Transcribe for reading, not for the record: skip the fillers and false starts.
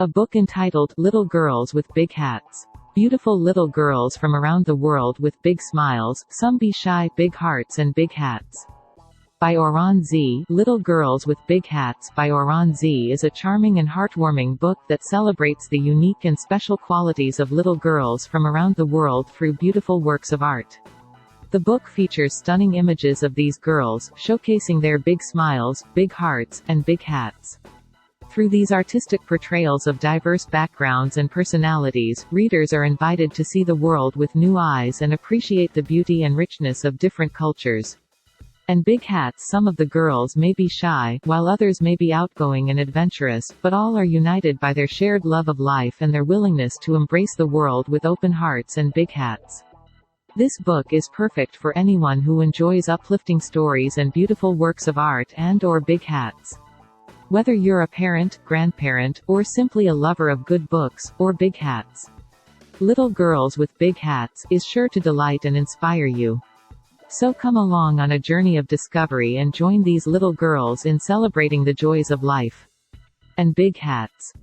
A book entitled Little Girls with Big Hats. Beautiful little girls from around the world with big smiles, some be shy, big hearts and big hats. By Oran Z. Little Girls with Big Hats by Oran Z is a charming and heartwarming book that celebrates the unique and special qualities of little girls from around the world through beautiful works of art. The book features stunning images of these girls, showcasing their big smiles, big hearts, and big hats. Through these artistic portrayals of diverse backgrounds and personalities, readers are invited to see the world with new eyes and appreciate the beauty and richness of different cultures. And big hats. Some of the girls may be shy, while others may be outgoing and adventurous, but all are united by their shared love of life and their willingness to embrace the world with open hearts and big hats. This book is perfect for anyone who enjoys uplifting stories and beautiful works of art and/or big hats. Whether you're a parent, grandparent, or simply a lover of good books, or big hats, Little Girls with Big Hats is sure to delight and inspire you. So come along on a journey of discovery and join these little girls in celebrating the joys of life and big hats.